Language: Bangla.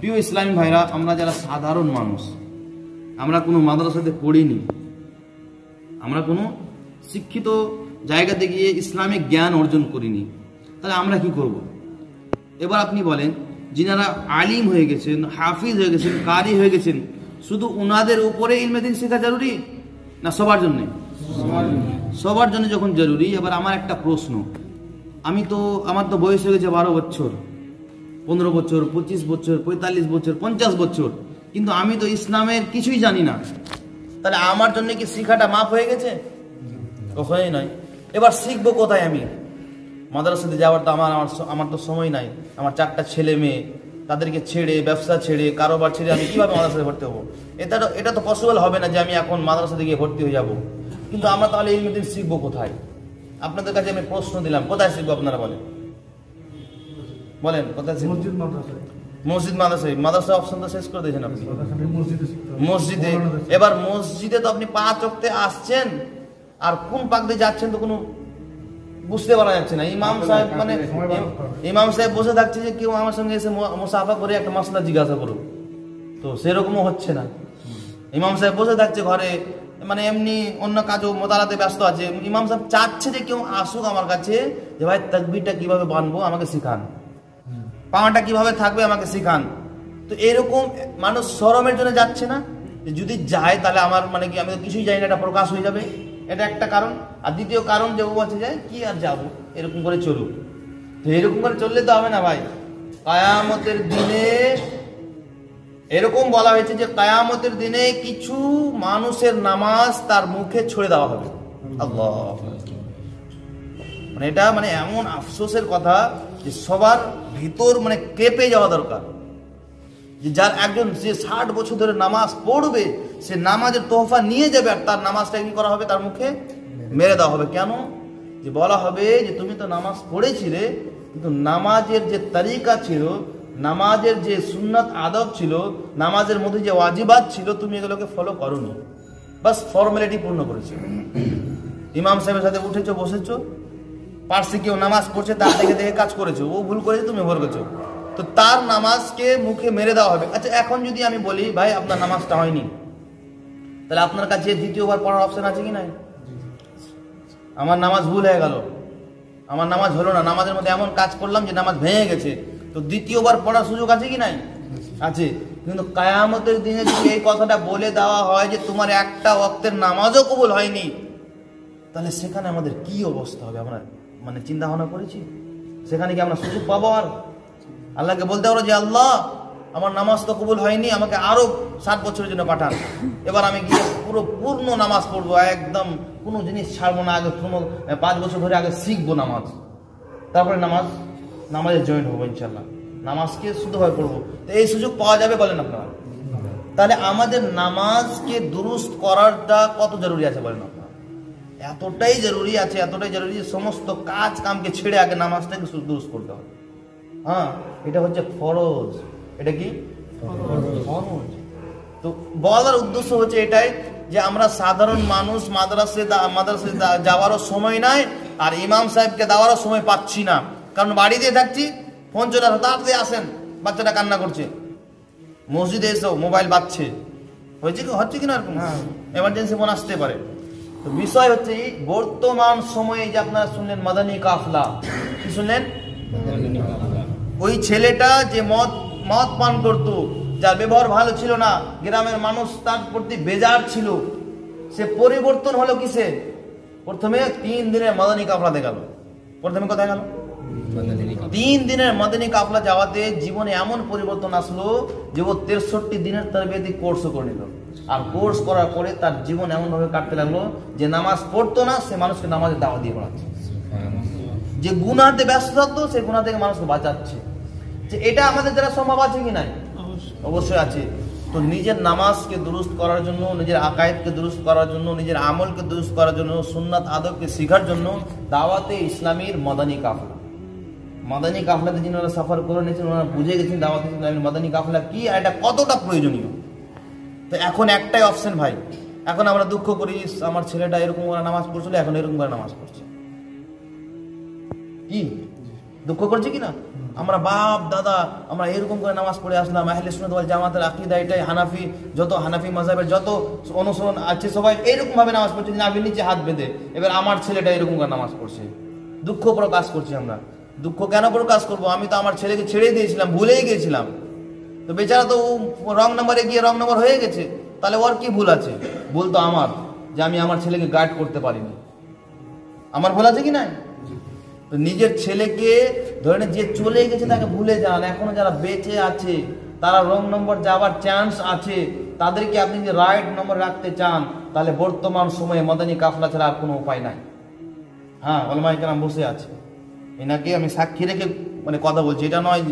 প্রিয় ইসলামী ভাইরা, আমরা যারা সাধারণ মানুষ, আমরা কোনো মাদ্রাসাতে পড়িনি, আমরা কোনো শিক্ষিত জায়গাতে গিয়ে ইসলামিক জ্ঞান অর্জন করিনি, তাহলে আমরা কি করব? এবার আপনি বলেন, যিনারা আলিম হয়ে গেছেন, হাফিজ হয়ে গেছেন, কারি হয়ে গেছেন, শুধু ওনাদের উপরে ইলমে দ্বীন শেখা জরুরি না সবার জন্যে? সবার জন্য যখন জরুরি, এবার আমার একটা প্রশ্ন, আমার তো বয়স হয়ে গেছে 12 বছর, 15 বছর, 25 বছর, 45 বছর, 50 বছর, কিন্তু আমি তো ইসলামের কিছুই জানি না, তাহলে আমার জন্য কি শিখাটা মাফ হয়ে গেছে? কখনোই নয়। এবার শিখবো কোথায়? আমি মাদ্রাসাতে যাওয়ার তো আমার তো সময় নাই। আমার 4টা ছেলে মেয়ে, তাদেরকে ছেড়ে, ব্যবসা ছেড়ে, কারোবার ছেড়ে আমি কিভাবে মাদ্রাসাতে ভর্তি হবো? এটা তো পসিবল হবে না যে আমি এখন মাদ্রাসাতে গিয়ে ভর্তি হয়ে যাব। কিন্তু আমরা তাহলে এই মধ্যে শিখবো কোথায়? আপনাদের কাছে আমি প্রশ্ন দিলাম, কোথায় শিখবো আপনারা বলেন? কোথায় শিখবো? মসজিদ মাদ্রাসা অপশন তো শেষ করে দিয়েছেন আপনি। মসজিদে, এবার মসজিদে তো আপনি 5 ওয়াক্তে আসছেন, আর কোন পাক দিয়ে যাচ্ছেন তো কোনো বুঝতে পারা যাচ্ছে না। ইমাম সাহেব বসে থাকছে যে কেউ আমার সঙ্গে এসে মুসাফা করে একটা মাসলা জিজ্ঞাসা করুক, তো সেরকমও হচ্ছে না। ইমাম সাহেব বসে থাকছে ঘরে, মানে এমনি অন্য কাজও মোতালাতে ব্যস্ত আছে। ইমাম সাহেব চাচ্ছে যে কেউ আসুক আমার কাছে, যে ভাই তাকবীরটা কিভাবে বানবো আমাকে শিখান, পাওয়াটা কিভাবে থাকবে আমাকে শিখান। তো এরকম মানুষ শরমের জন্য যাচ্ছে না, যদি যায় তাহলে আমার মানে কি, আমি তো কিছুই জানি না, এটা প্রকাশ হয়ে যাবে, এটা একটা কারণ। আর দ্বিতীয় কারণ যে ও বলছে যায় কি আর যাবো, এরকম করে চলুক। তো এরকম করে চললে তো হবে না ভাই। কিয়ামতের দিনে এরকম বলা হয়েছে যে কিয়ামতের দিনে কিছু মানুষের নামাজ তার মুখে ছুড়ে দেওয়া হবে। আল্লাহ, মানে এটা মানে এমন আফসোসের কথা যে সবার ভিতর মানে কেঁপে যাওয়া দরকার, যে যার একজন যে 60 বছর ধরে নামাজ পড়বে, সে নামাজের তোহফা নিয়ে যাবে, আর তার নামাজটা কি করা হবে? তার মুখে মেরে দেওয়া হবে। কেন? যে বলা হবে যে তুমি তো নামাজ পড়েছিলে, কিন্তু নামাজের যে তরিকা ছিল, নামাজের যে সুন্নাত আদব ছিল, নামাজের মধ্যে যে ওয়াজিবাত ছিল, তুমি এগুলোকে ফলো করোনি, বাস ফর্মালিটি পূর্ণ করেছো। ইমাম সাহেবের সাথে উঠেছো, বসেছো, পার্শ্বে কেউ নামাজ পড়ছে, তার দেখে দেখে কাজ করেছো, ও ভুল করেছে, তুমি ভুল করেছো, তো তার নামাজকে মুখে মেরে দেওয়া হবে। আচ্ছা, এখন যদি আমি বলি ভাই আপনার নামাজটা হয়নি, তাহলে আপনার কাছে দ্বিতীয়বার পড়ার অপশন আছে কি নাই? আমার নামাজ ভুল হয়ে গেল, আমার নামাজ হলো না, নামাজের মধ্যে এমন কাজ করলাম যে নামাজ ভেঙে গেছে, তো দ্বিতীয়বার পড়ার সুযোগ আছে কি নাই? আছে। কিন্তু কিয়ামতের দিনে যদি এই কথাটা বলে দেওয়া হয় যে তোমার একটা ওয়াক্তের নামাজও কবুল হয়নি, তাহলে সেখানে আমাদের কি অবস্থা হবে? আমরা মানে চিন্তা ভাবনা করেছি? সেখানে কি আমরা সুযোগ পাবো? আর আল্লাহকে বলতে পারো যে আল্লাহ আমার নামাজ তো কবুল হয়নি, আমাকে আরো 60 বছরের জন্য পাঠান, এবার আমি গিয়ে পূর্ণ নামাজ পড়বো, একদম কোনো জিনিস ছাড়বো না, আগে 5 বছর ধরে আগে শিখবো নামাজ, তারপরে নামাজে জয়েন হবো ইনশাল্লাহ, নামাজকে শুদ্ধভাবে পড়বো। তো এই সুযোগ পাওয়া যাবে বলেন আপনারা? তাহলে আমাদের নামাজকে দুরুস্ত করাটা কত জরুরি আছে বলেন আপনারা? এতটাই জরুরি আছে, এতটাই জরুরি যে সমস্ত কাজ কামকে ছেড়ে আগে নামাজটাকে দুরুস্ত করতে হবে। হ্যাঁ, এটা হচ্ছে ফরজ। এটা কি ফরজ? তো বলার উদ্দেশ্য হচ্ছে এটাই যে আমরা সাধারণ মানুষ মাদ্রাসায় যাওয়ারও সময় নাই, আর ইমাম সাহেবকে দেওয়ারও সময় পাচ্ছি না, কারণ বাড়িতে থাকছি, ফোন চলে আসে, তাড়াতাড়ি আসেন, বাচ্চাটা কান্না করছে, মসজিদে এসেও মোবাইল বাজছে, হচ্ছে কিনা এরকম? এমার্জেন্সি ফোন আসতে পারে। তো বিষয় হচ্ছে বর্তমান সময়ে যে আপনারা শুনলেন মাদানী কাফলা, কি শুনলেন? ওই ছেলেটা যে মদ পান করতো, যার ব্যবহার ভালো ছিল না, গ্রামের মানুষ তার প্রতি বেজার ছিল, সে পরিবর্তন হলো কিসে? প্রথমে 3 দিনের মাদানী কাফলাতে গেল। প্রথমে কোথায় গেল? 3 দিনের মাদানী কাফলা যাওয়াতে জীবনে এমন পরিবর্তন আসলো যে ও 63 দিনের তারবিয়াতি কোর্সও করে নিল, আর কোর্স করার পরে তার জীবন এমন ভাবে কাটতে লাগলো যে নামাজ পড়তো না, সে মানুষকে নামাজের দাওয়াত দিয়ে পড়াচ্ছে, যে গুনাহতে ব্যস্ত থাকতো সে গুনাহ থেকে মানুষকে বাঁচাচ্ছে। যে এটা আমাদের যারা সম্ভব আছে কি নাই? অবশ্যই আছে। তো নিজের নামাজকে দুরুস্ত করার জন্য, নিজের আকায়েদকে দুরুস্ত করার জন্য, নিজের আমলকে দুরুস্ত করার জন্য, সুন্নাত আদবকে শেখার জন্য দাওয়াতে ইসলামীর মাদানী কাফলা, মাদানী কাফলাতে যিনারা সফর করে নিয়েছেন ওনারা বুঝে গেছেন দাওয়াতে ইসলামীর মাদানী কাফলা কি আর এটা কতটা প্রয়োজনীয়। তো এখন একটাই অপশন ভাই, এখন আমরা দুঃখ করি আমার ছেলেটা এরকম করে নামাজ পড়ছিল, এখন এরকম করে নামাজ পড়ছে, কি দুঃখ করছে কিনা? আমরা বাপ দাদা আমরা এরকম করে নামাজ পড়ে আসলাম, আহলে সুন্নাত ওয়াল জামাতের আকীদা এটাই, হানাফি মাযহাবের যত অনুসরণ আছে সবাই এইরকম ভাবে নামাজ পড়ছে, নাভির নিচে হাত বেঁধে। এবার আমার ছেলেটা এরকম করে নামাজ পড়ছে, দুঃখ প্রকাশ করছি আমরা। দুঃখ কেন প্রকাশ করব? আমি তো আমার ছেলেকে ছেড়ে দিয়েছিলাম, ভুলেই গিয়েছিলাম। তো বেচারা তো রং নাম্বারে গিয়ে রং নাম্বার হয়ে গেছে, তাহলে ওর কি ভুল আছে? ভুল তো আমার, যে আমি আমার ছেলেকে গাইড করতে পারিনি। আমার ভুল আছে কি নাই? তো নিজের ছেলেকে ধরেন যে চলে গেছে তাকে ভুলে যান, এখনো যারা বেঁচে আছে তারা রং নম্বর যাওয়ার চান্স আছে, তাদেরকে আপনি যদি রাইট নম্বর রাখতে চান তাহলে বর্তমান সময়ে মাদানী কাফলা ছাড়া আর কোনো উপায় নাই। হ্যাঁ, ওলামায়ে কেরাম বসে আছে, এনাকে আমি সাক্ষী রেখে কথা বলছি, এটা নয়